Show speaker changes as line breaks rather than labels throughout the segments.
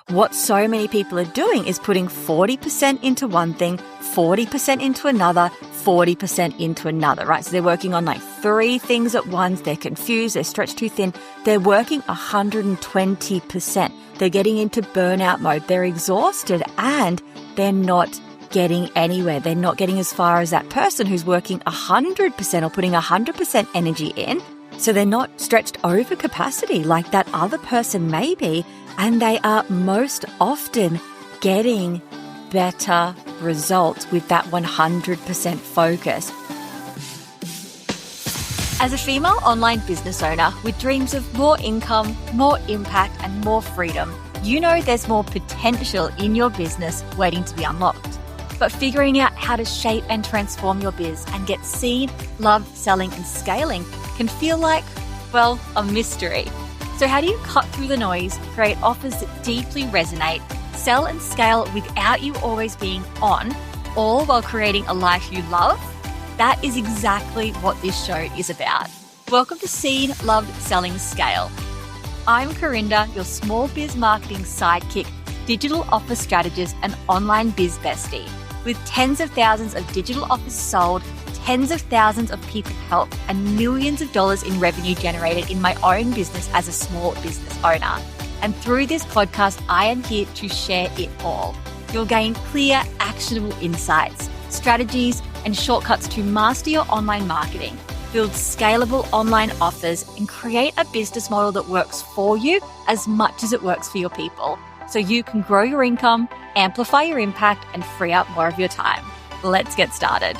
what so many people are doing is putting 40% into one thing, 40% into another, 40% into another, right? So they're working on like 3 things at once. They're confused. They're stretched too thin. They're working 120%. They're getting into burnout mode. They're exhausted and they're not getting anywhere. They're not getting as far as that person who's working 100% or putting 100% energy in. So they're not stretched over capacity like that other person may be, and they are most often getting better results with that 100% focus. As a female online business owner with dreams of more income, more impact, and more freedom, you know there's more potential in your business waiting to be unlocked. But figuring out how to shape and transform your biz and get seen, loved, selling, and scaling can feel like, well, a mystery. So how do you cut through the noise, create offers that deeply resonate, sell and scale without you always being on, all while creating a life you love? That is exactly what this show is about. Welcome to Seen, Loved, Selling, Scale. I'm Corinda, your small biz marketing sidekick, digital offer strategist, and online biz bestie. With tens of thousands of digital offers sold, tens of thousands of people helped, and millions of dollars in revenue generated in my own business as a small business owner. And through this podcast, I am here to share it all. You'll gain clear, actionable insights, strategies, and shortcuts to master your online marketing, build scalable online offers, and create a business model that works for you as much as it works for your people, so you can grow your income, amplify your impact, and free up more of your time. Let's get started.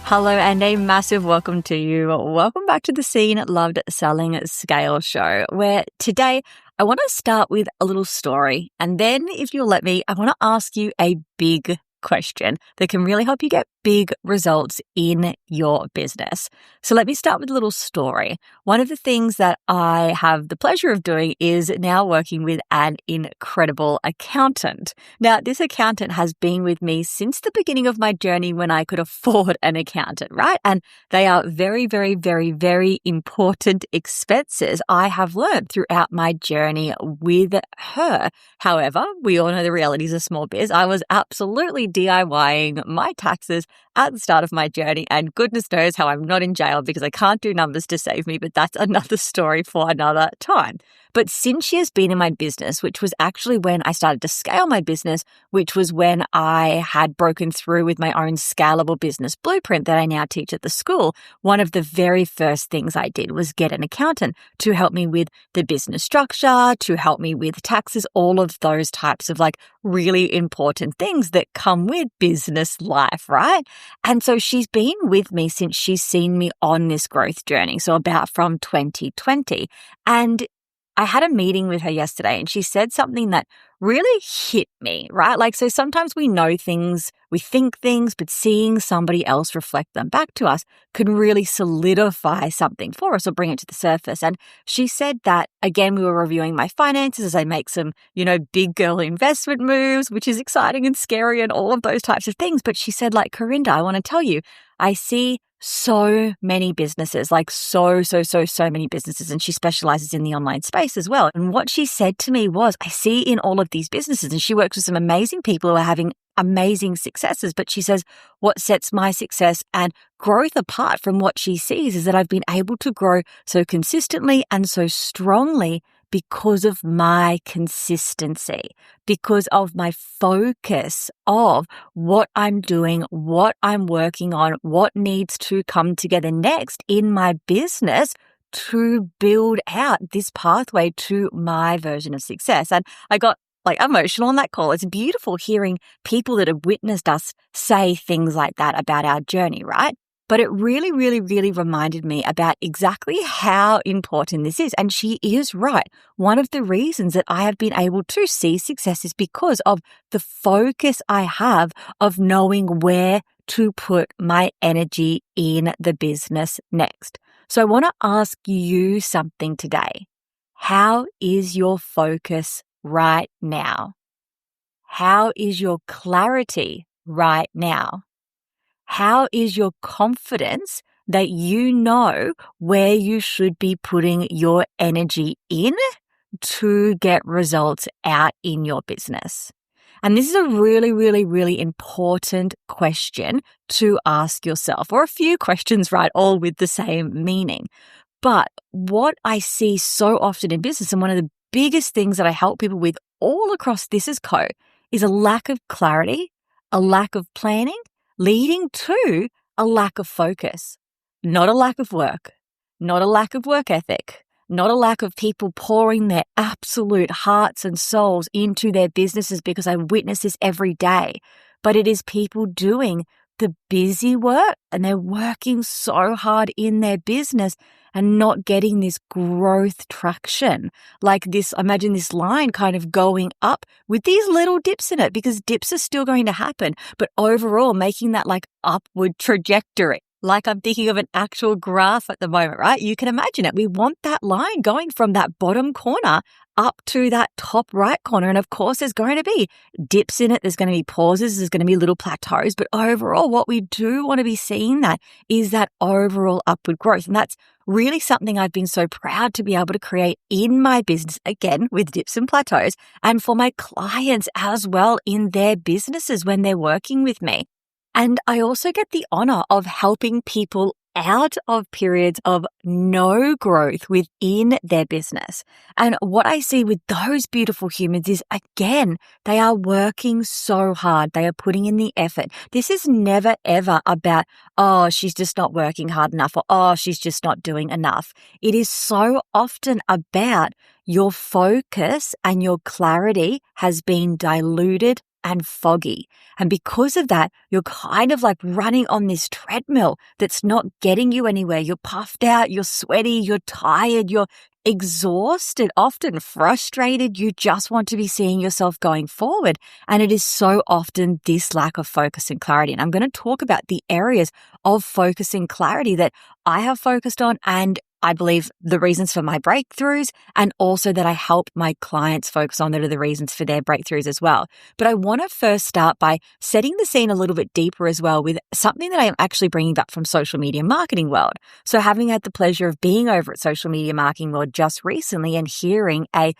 Hello and a massive welcome to you. Welcome back to the Seen, Loved, Selling, Scale show, where today I want to start with a little story. And then if you'll let me, I want to ask you a big question that can really help you get big results in your business. So let me start with a little story. One of the things that I have the pleasure of doing is now working with an incredible accountant. Now, this accountant has been with me since the beginning of my journey when I could afford an accountant, right? And they are very, very, very, very important expenses I have learned throughout my journey with her. However, we all know the realities of small biz. I was absolutely DIYing my taxes at the start of my journey, and goodness knows how I'm not in jail because I can't do numbers to save me, but that's another story for another time. But since she has been in my business, which was actually when I started to scale my business, which was when I had broken through with my own scalable business blueprint that I now teach at the school, one of the very first things I did was get an accountant to help me with the business structure, to help me with taxes, all of those types of like really important things that come with business life, right? And so she's been with me since she's seen me on this growth journey. So about from 2020. And I had a meeting with her yesterday and she said something that really hit me, right? Like, so sometimes we know things, we think things, but seeing somebody else reflect them back to us can really solidify something for us or bring it to the surface. And she said that, again, we were reviewing my finances as I make some, big girl investment moves, which is exciting and scary and all of those types of things. But she said, like, Corinda, I want to tell you, I see so many businesses, like so many businesses. And she specializes in the online space as well. And what she said to me was, I see in all of these businesses, and she works with some amazing people who are having amazing successes. But she says, what sets my success and growth apart from what she sees is that I've been able to grow so consistently and so strongly because of my consistency, because of my focus of what I'm doing, what I'm working on, what needs to come together next in my business to build out this pathway to my version of success. And I got emotional on that call. It's beautiful hearing people that have witnessed us say things like that about our journey, right? But it really, really, really reminded me about exactly how important this is. And she is right. One of the reasons that I have been able to see success is because of the focus I have of knowing where to put my energy in the business next. So I want to ask you something today. How is your focus right now? How is your clarity right now? How is your confidence that you know where you should be putting your energy in, to get results out in your business? And this is a really, really, really important question to ask yourself, or a few questions, right? All with the same meaning. But what I see so often in business, and one of the biggest things that I help people with all across This Is Co, is a lack of clarity, a lack of planning, leading to a lack of focus. Not a lack of work, not a lack of work ethic, not a lack of people pouring their absolute hearts and souls into their businesses, because I witness this every day. But it is people doing the busy work, and they're working so hard in their business and not getting this growth traction. Like this, imagine this line kind of going up with these little dips in it, because dips are still going to happen, but overall making that like upward trajectory. Like I'm thinking of an actual graph at the moment, right? You can imagine it. We want that line going from that bottom corner up to that top right corner. And of course, there's going to be dips in it. There's going to be pauses. There's going to be little plateaus. But overall, what we do want to be seeing that is that overall upward growth. And that's really something I've been so proud to be able to create in my business, again, with dips and plateaus, and for my clients as well in their businesses when they're working with me. And I also get the honor of helping people out of periods of no growth within their business. And what I see with those beautiful humans is, again, they are working so hard. They are putting in the effort. This is never, ever about, oh, she's just not working hard enough, or, oh, she's just not doing enough. It is so often about your focus and your clarity has been diluted and foggy. And because of that, you're kind of like running on this treadmill that's not getting you anywhere. You're puffed out, you're sweaty, you're tired, you're exhausted, often frustrated. You just want to be seeing yourself going forward. And it is so often this lack of focus and clarity. And I'm going to talk about the areas of focus and clarity that I have focused on, and I believe the reasons for my breakthroughs, and also that I help my clients focus on that are the reasons for their breakthroughs as well. But I want to first start by setting the scene a little bit deeper as well with something that I am actually bringing back from social media marketing world. So having had the pleasure of being over at social media marketing world just recently and hearing a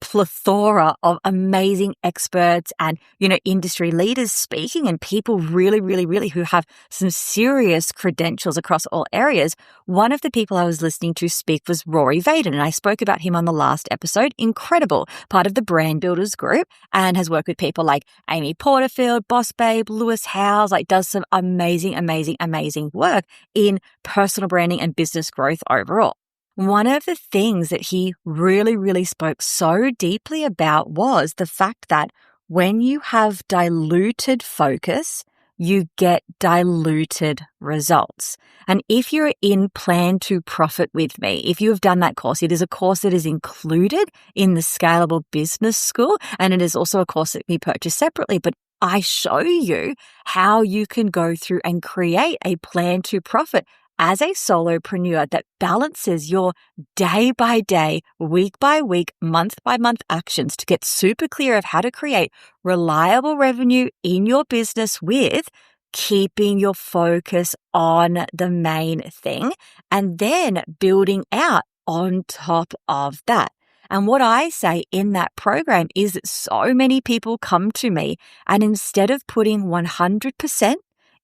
plethora of amazing experts and, industry leaders speaking, and people really, really, really who have some serious credentials across all areas. One of the people I was listening to speak was Rory Vaden, and I spoke about him on the last episode. Incredible, part of the Brand Builders group, and has worked with people like Amy Porterfield, Boss Babe, Lewis Howes, does some amazing, amazing, amazing work in personal branding and business growth overall. One of the things that he really, really spoke so deeply about was the fact that when you have diluted focus, you get diluted results. And if you're in Plan to Profit with me, if you have done that course, it is a course that is included in the Scalable Business School, and it is also a course that we purchase separately, but I show you how you can go through and create a plan to profit as a solopreneur that balances your day by day, week by week, month by month actions to get super clear of how to create reliable revenue in your business with keeping your focus on the main thing, and then building out on top of that. And what I say in that program is that so many people come to me, and instead of putting 100%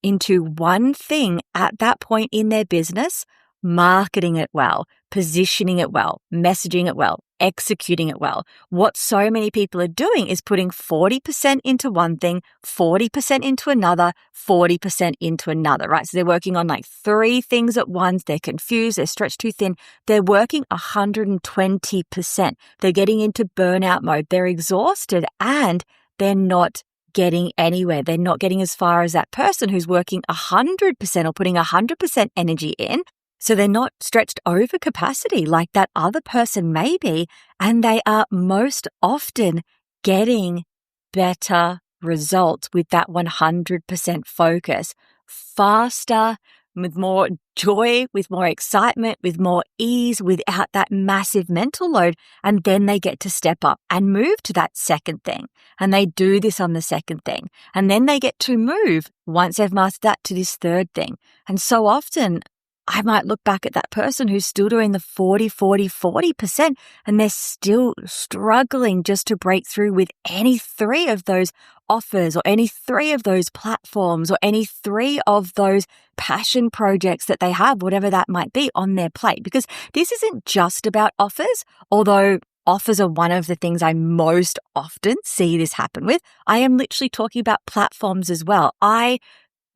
into one thing at that point in their business, marketing it well, positioning it well, messaging it well, executing it well. What so many people are doing is putting 40% into one thing, 40% into another, 40% into another, right? So they're working on 3 things at once. They're confused. They're stretched too thin. They're working 120%. They're getting into burnout mode. They're exhausted, and they're not getting anywhere. They're not getting as far as that person who's working 100% or putting 100% energy in. So they're not stretched over capacity like that other person may be, and they are most often getting better results with that 100% focus, faster, with more joy, with more excitement, with more ease, without that massive mental load. And then they get to step up and move to that second thing. And they do this on the second thing. And then they get to move, once they've mastered that, to this third thing. And so often I might look back at that person who's still doing the 40%, and they're still struggling just to break through with any three of those offers or any three of those platforms or any three of those passion projects that they have, whatever that might be, on their plate. Because this isn't just about offers, although offers are one of the things I most often see this happen with. I am literally talking about platforms as well. I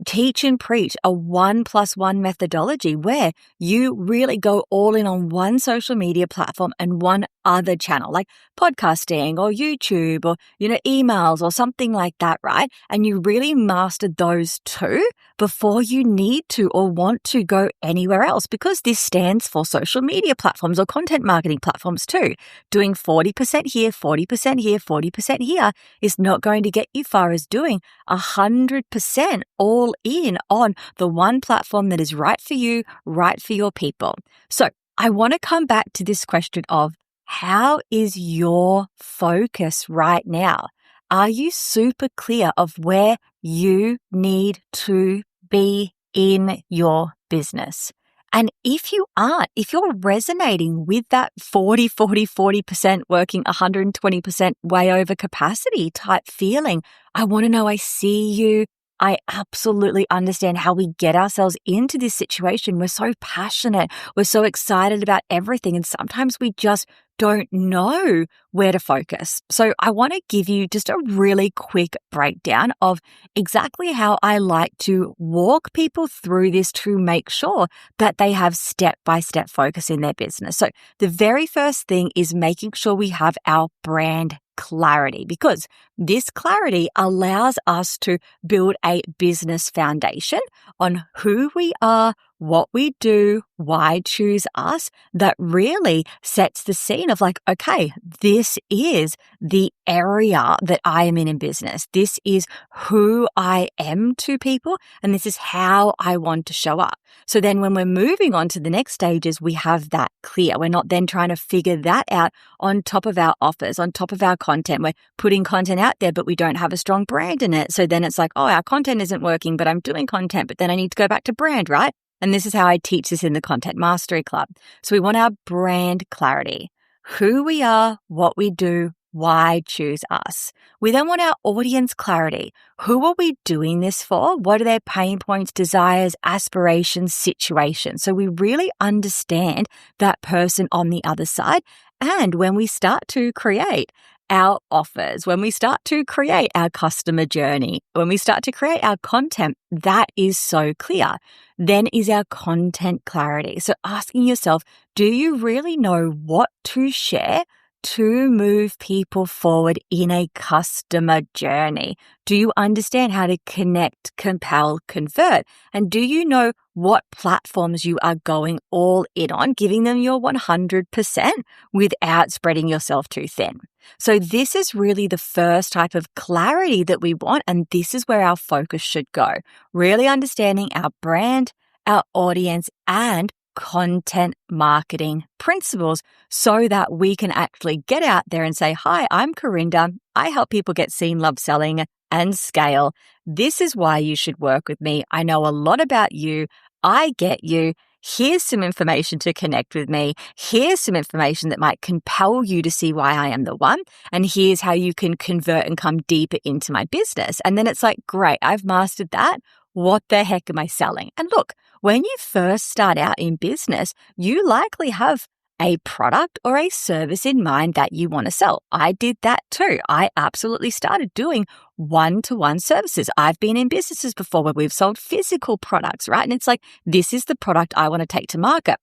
teach and preach a 1+1 methodology where you really go all in on one social media platform and one other channel, like podcasting or YouTube or, emails or something like that, right? And you really master those two before you need to or want to go anywhere else, because this stands for social media platforms or content marketing platforms too. Doing 40% here, 40% here, 40% here is not going to get you far as doing 100% all in on the one platform that is right for you, right for your people. So I want to come back to this question of, how is your focus right now? Are you super clear of where you need to be in your business? And if you aren't, if you're resonating with that 40% working 120% way over capacity type feeling, I want to know I see you. I absolutely understand how we get ourselves into this situation. We're so passionate. We're so excited about everything. And sometimes we just don't know where to focus. So I want to give you just a really quick breakdown of exactly how I like to walk people through this to make sure that they have step-by-step focus in their business. So the very first thing is making sure we have our brand clarity, because this clarity allows us to build a business foundation on who we are, what we do, why choose us, that really sets the scene of like, okay, this is the area that I am in business. This is who I am to people, and this is how I want to show up. So then when we're moving on to the next stages, we have that clear. We're not then trying to figure that out on top of our offers, on top of our content. We're putting content out there, but we don't have a strong brand in it. So then it's like, oh, our content isn't working, but I'm doing content, but then I need to go back to brand, right? And this is how I teach this in the Content Mastery Club. So we want our brand clarity, who we are, what we do, why choose us. We then want our audience clarity. Who are we doing this for? What are their pain points, desires, aspirations, situations? So we really understand that person on the other side. And when we start to create our offers, when we start to create our customer journey, when we start to create our content, that is so clear. Then is our content clarity. So asking yourself, do you really know what to share to move people forward in a customer journey? Do you understand how to connect, compel, convert? And do you know what platforms you are going all in on, giving them your 100% without spreading yourself too thin? So this is really the first type of clarity that we want, and this is where our focus should go. Really understanding our brand, our audience, and content marketing principles so that we can actually get out there and say, hi, I'm Corinda. I help people get seen, loved, selling, and scale. This is why you should work with me. I know a lot about you. I get you. Here's some information to connect with me. Here's some information that might compel you to see why I am the one. And here's how you can convert and come deeper into my business. And then it's like, great, I've mastered that. What the heck am I selling? And look, when you first start out in business, you likely have a product or a service in mind that you want to sell. I did that too. I absolutely started doing one-to-one services. I've been in businesses before where we've sold physical products, right? And it's like, this is the product I want to take to market.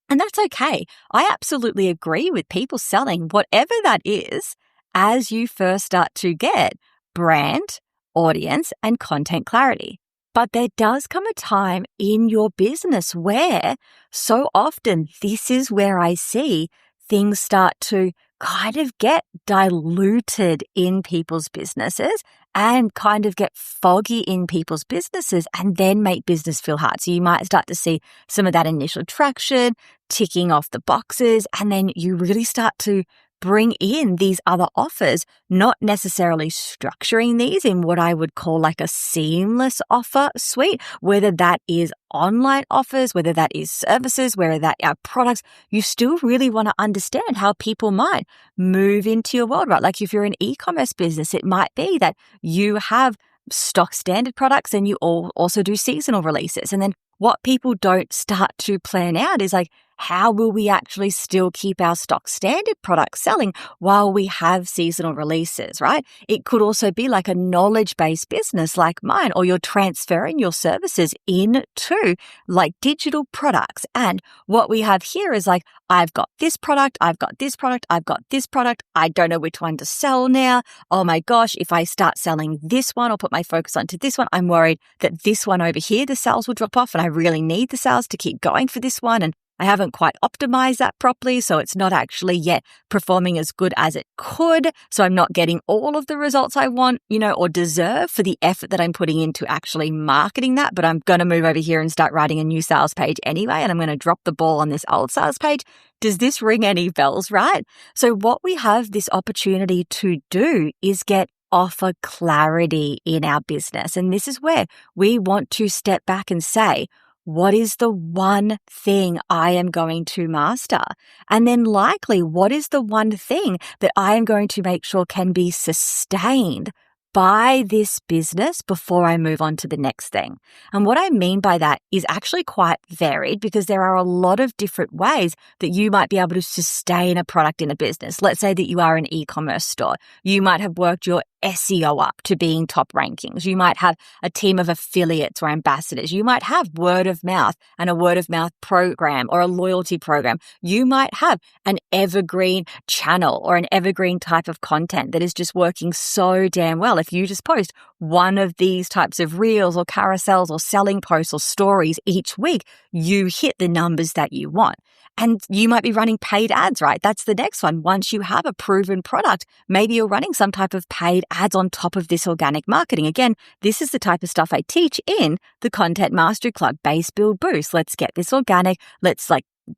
And that's okay. I absolutely agree with people selling whatever that is as you first start to get brand, audience, and content clarity. But there does come a time in your business where so often this is where I see things start to kind of get diluted in people's businesses and kind of get foggy in people's businesses and then make business feel hard. So you might start to see some of that initial traction, ticking off the boxes, and then you really start to bring in these other offers, not necessarily structuring these in what I would call like a seamless offer suite, whether that is online offers, whether that is services, whether that are products. You still really want to understand how people might move into your world, right? Like if you're an e-commerce business, it might be that you have stock standard products and you also do seasonal releases. And then what people don't start to plan out is like, how will we actually still keep our stock standard products selling while we have seasonal releases, right? It could also be like a knowledge-based business like mine, or you're transferring your services into like digital products. And what we have here is like, I've got this product, I've got this product, I've got this product. I don't know which one to sell now. Oh my gosh, if I start selling this one or put my focus onto this one, I'm worried that this one over here, the sales will drop off and I really need the sales to keep going for this one. And I haven't quite optimized that properly, so it's not actually yet performing as good as it could. So I'm not getting all of the results I want, or deserve for the effort that I'm putting into actually marketing that. But I'm going to move over here and start writing a new sales page anyway, and I'm going to drop the ball on this old sales page. Does this ring any bells, right? So what we have this opportunity to do is get offer clarity in our business. And this is where we want to step back and say, what is the one thing I am going to master? And then likely, what is the one thing that I am going to make sure can be sustained by this business before I move on to the next thing? And what I mean by that is actually quite varied, because there are a lot of different ways that you might be able to sustain a product in a business. Let's say that you are an e-commerce store. You might have worked your SEO up to being top rankings. You might have a team of affiliates or ambassadors. You might have word of mouth and a word of mouth program or a loyalty program. You might have an evergreen channel or an evergreen type of content that is just working so damn well. If you just post one of these types of reels or carousels or selling posts or stories each week, you hit the numbers that you want. And you might be running paid ads, right? That's the next one. Once you have a proven product, maybe you're running some type of paid ads on top of this organic marketing. Again, this is the type of stuff I teach in the Content Mastery Club, Base Build Boost. Let's get this organic. Let's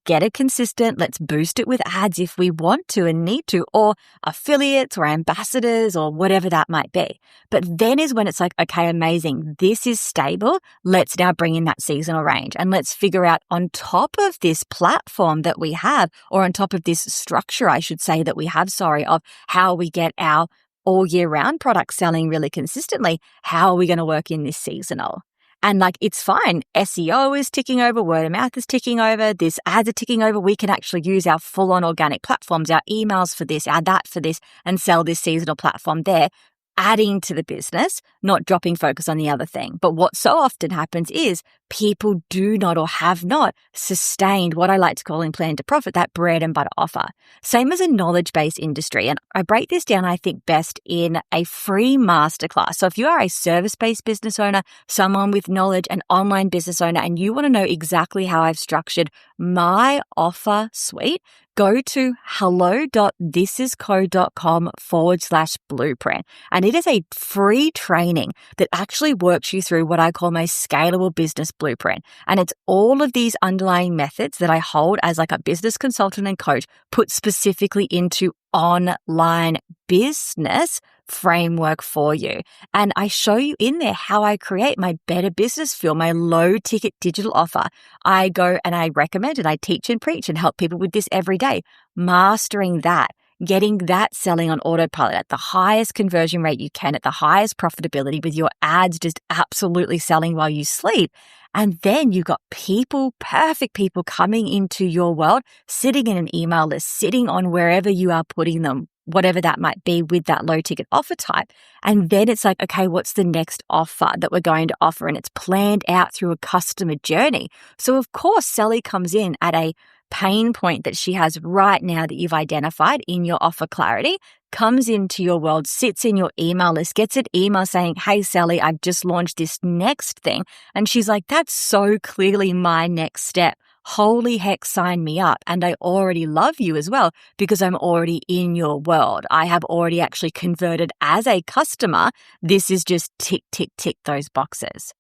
get it consistent. Let's boost it with ads if we want to and need to, or affiliates or ambassadors or whatever that might be. But then is when it's like, okay, amazing. This is stable. Let's now bring in that seasonal range and let's figure out on top of this platform that we have, or on top of this structure, I should say, that we have, of how we get our all year round products selling really consistently. How are we going to work in this seasonal? And it's fine. SEO is ticking over. Word of mouth is ticking over. This ads are ticking over. We can actually use our full-on organic platforms, our emails for this, our that for this, and sell this seasonal platform there, adding to the business, not dropping focus on the other thing. But what so often happens is people do not or have not sustained what I like to call in Plan to Profit, that bread and butter offer. Same as a knowledge-based industry. And I break this down, I think, best in a free masterclass. So if you are a service-based business owner, someone with knowledge, an online business owner, and you want to know exactly how I've structured my offer suite, go to hello.thisisco.com/blueprint. And it is a free training that actually works you through what I call my scalable business blueprint. And it's all of these underlying methods that I hold as a business consultant and coach put specifically into online business framework for you. And I show you in there how I create my better business fuel, my low ticket digital offer. I go and I recommend and I teach and preach and help people with this every day, mastering that, getting that selling on autopilot at the highest conversion rate you can, at the highest profitability, with your ads just absolutely selling while you sleep. And then you've got people, perfect people coming into your world, sitting in an email list, sitting on wherever you are putting them, whatever that might be with that low ticket offer type. And then it's like, okay, what's the next offer that we're going to offer? And it's planned out through a customer journey. So of course, Sally comes in at a pain point that she has right now that you've identified in your offer clarity, comes into your world, sits in your email list, gets an email saying, hey, Sally, I've just launched this next thing. And she's like, that's so clearly my next step. Holy heck, sign me up. And I already love you as well because I'm already in your world. I have already actually converted as a customer. This is just tick, tick, tick those boxes.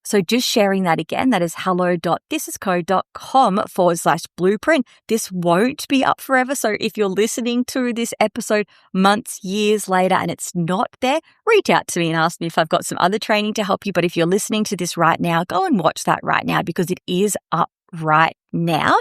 So just sharing that again, that is hello.thisisco.com/blueprint. This won't be up forever. So if you're listening to this episode months, years later, and it's not there, reach out to me and ask me if I've got some other training to help you. But if you're listening to this right now, go and watch that right now because it is up right now.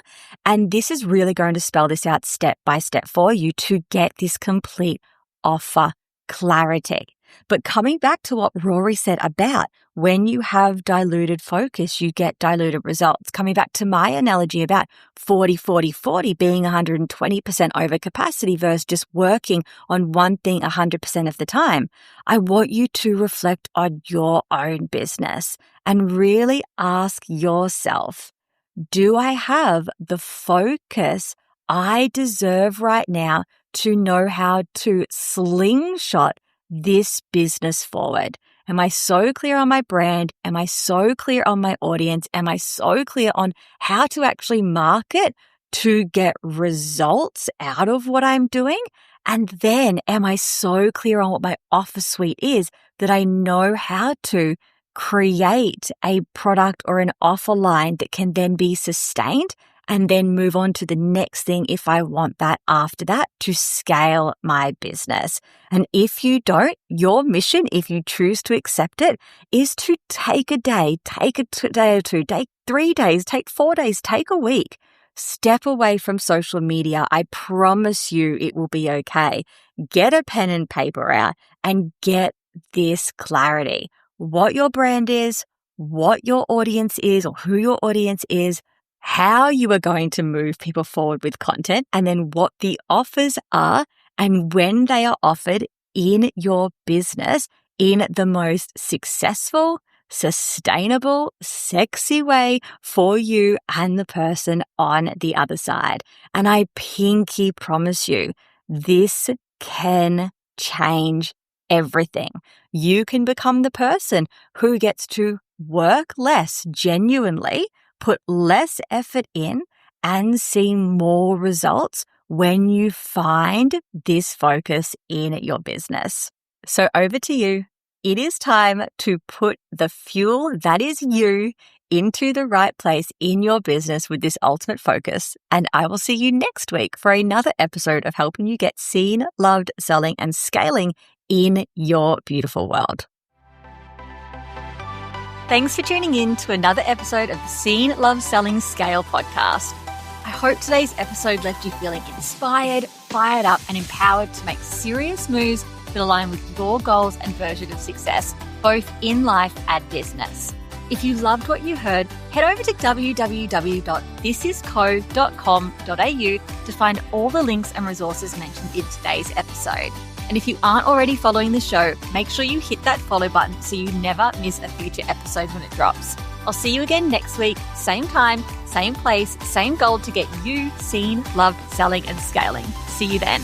And this is really going to spell this out step by step for you to get this complete offer clarity. But coming back to what Rory said about when you have diluted focus, you get diluted results. Coming back to my analogy about 40 being 120% over capacity versus just working on one thing 100% of the time. I want you to reflect on your own business and really ask yourself, do I have the focus I deserve right now to know how to slingshot this business forward? Am I so clear on my brand? Am I so clear on my audience? Am I so clear on how to actually market to get results out of what I'm doing? And then am I so clear on what my offer suite is that I know how to create a product or an offer line that can then be sustained and then move on to the next thing if I want that after that to scale my business. And if you don't, your mission, if you choose to accept it, is to take a day, take a day or two, take 3 days, take 4 days, take a week. Step away from social media. I promise you it will be okay. Get a pen and paper out and get this clarity. What your brand is, what your audience is or who your audience is, how you are going to move people forward with content, and then what the offers are and when they are offered in your business in the most successful, sustainable, sexy way for you and the person on the other side. And I pinky promise you, this can change everything. You can become the person who gets to work less genuinely, put less effort in, and see more results when you find this focus in your business. So over to you. It is time to put the fuel that is you into the right place in your business with this ultimate focus. And I will see you next week for another episode of helping you get seen, loved, selling, and scaling in your beautiful world. Thanks for tuning in to another episode of the Seen, Love, Selling, Scale podcast. I hope today's episode left you feeling inspired, fired up, and empowered to make serious moves that align with your goals and version of success, both in life and business. If you loved what you heard, head over to www.thisisco.com.au to find all the links and resources mentioned in today's episode. And if you aren't already following the show, make sure you hit that follow button so you never miss a future episode when it drops. I'll see you again next week, same time, same place, same goal to get you seen, loved, selling, and scaling. See you then.